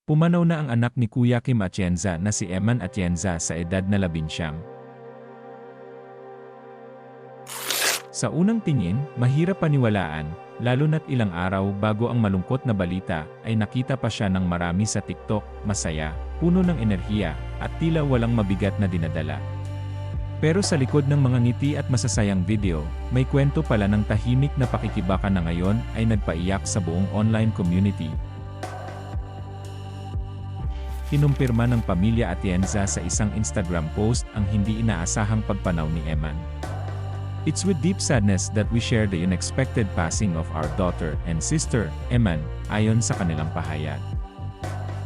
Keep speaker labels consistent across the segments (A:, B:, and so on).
A: Pumanaw na ang anak ni Kuya Kim Atienza na si Eman Atienza sa edad na 19. Sa unang tingin, mahirap paniwalaan, lalo na't ilang araw bago ang malungkot na balita ay nakita pa siya ng marami sa TikTok, masaya, puno ng enerhiya, at tila walang mabigat na dinadala. Pero sa likod ng mga ngiti at masasayang video, may kwento pala ng tahimik na pakikibaka na ngayon ay nagpaiyak sa buong online community. Kinumpirma ng pamilya Atienza sa isang Instagram post ang hindi inaasahang pagpanaw ni Eman. It's with deep sadness that we share the unexpected passing of our daughter and sister, Eman, ayon sa kanilang pahayag.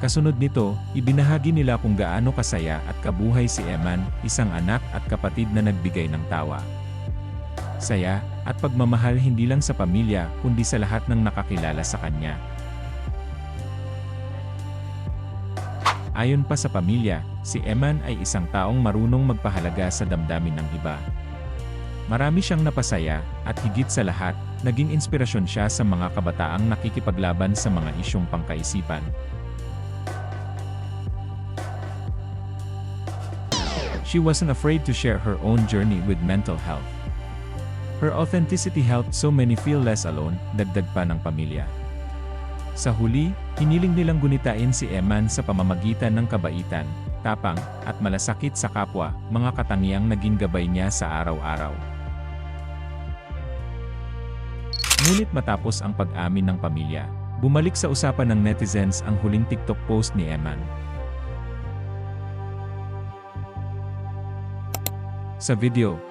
A: Kasunod nito, ibinahagi nila kung gaano kasaya at kabuhay si Eman, isang anak at kapatid na nagbigay ng tawa, saya, at pagmamahal hindi lang sa pamilya kundi sa lahat ng nakakilala sa kanya. Ayon pa sa pamilya, si Eman ay isang taong marunong magpahalaga sa damdamin ng iba. Marami siyang napasaya, at higit sa lahat, naging inspirasyon siya sa mga kabataang nakikipaglaban sa mga isyong pangkaisipan. She wasn't afraid to share her own journey with mental health. Her authenticity helped so many feel less alone, dagdag pa ng pamilya. Sa huli, hiniling nilang gunitain si Eman sa pamamagitan ng kabaitan, tapang, at malasakit sa kapwa, mga katangiang naging gabay niya sa araw-araw. Ngunit matapos ang pag-amin ng pamilya, bumalik sa usapan ng netizens ang huling TikTok post ni Eman. Sa video,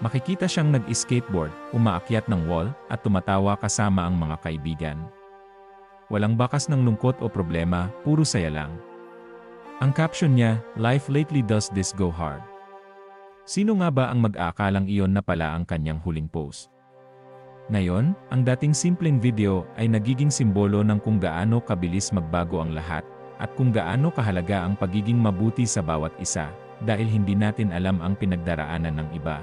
A: makikita siyang nag-skateboard, umaakyat ng wall, at tumatawa kasama ang mga kaibigan. Walang bakas ng lungkot o problema, puro saya lang. Ang caption niya, "Life lately does this go hard." Sino nga ba ang mag-aakalang iyon na pala ang kanyang huling post? Ngayon, ang dating simpleng video ay nagiging simbolo ng kung gaano kabilis magbago ang lahat, at kung gaano kahalaga ang pagiging mabuti sa bawat isa, dahil hindi natin alam ang pinagdaraanan ng iba.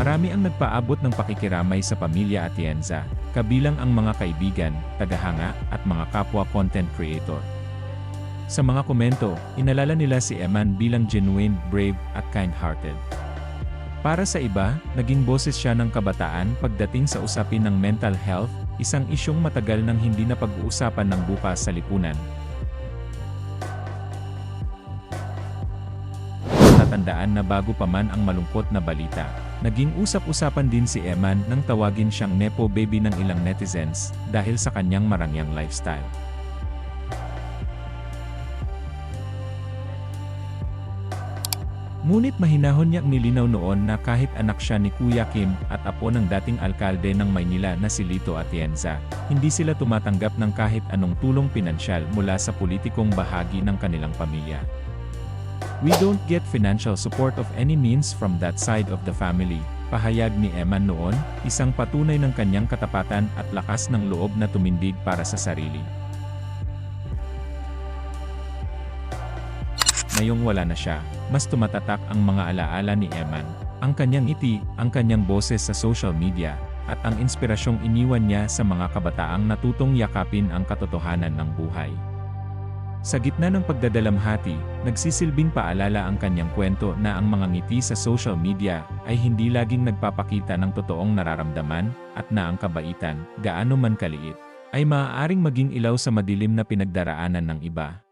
A: Marami ang nagpaabot ng pakikiramay sa pamilya Atienza, kabilang ang mga kaibigan, tagahanga, at mga kapwa content creator. Sa mga komento, inalala nila si Eman bilang genuine, brave, at kind-hearted. Para sa iba, naging boses siya ng kabataan pagdating sa usapin ng mental health, isang isyong matagal nang hindi na pag-uusapan ng bukas sa lipunan. Tatandaan na bago pa man ang malungkot na balita, naging usap-usapan din si Eman nang tawagin siyang nepo baby ng ilang netizens dahil sa kanyang marangyang lifestyle. Ngunit mahinahon niyang nilinaw noon na kahit anak siya ni Kuya Kim at apo ng dating alkalde ng Maynila na si Lito Atienza, hindi sila tumatanggap ng kahit anong tulong pinansyal mula sa politikong bahagi ng kanilang pamilya. "We don't get financial support of any means from that side of the family," pahayag ni Eman noon, isang patunay ng kanyang katapatan at lakas ng loob na tumindig para sa sarili. Ngayong wala na siya, mas tumatatak ang mga alaala ni Eman, ang kanyang ngiti, ang kanyang boses sa social media, at ang inspirasyong iniwan niya sa mga kabataang natutong yakapin ang katotohanan ng buhay. Sa gitna ng pagdadalamhati, nagsisilbing paalala ang kanyang kwento na ang mga ngiti sa social media ay hindi laging nagpapakita ng totoong nararamdaman, at na ang kabaitan, gaano man kaliit, ay maaaring maging ilaw sa madilim na pinagdaraanan ng iba.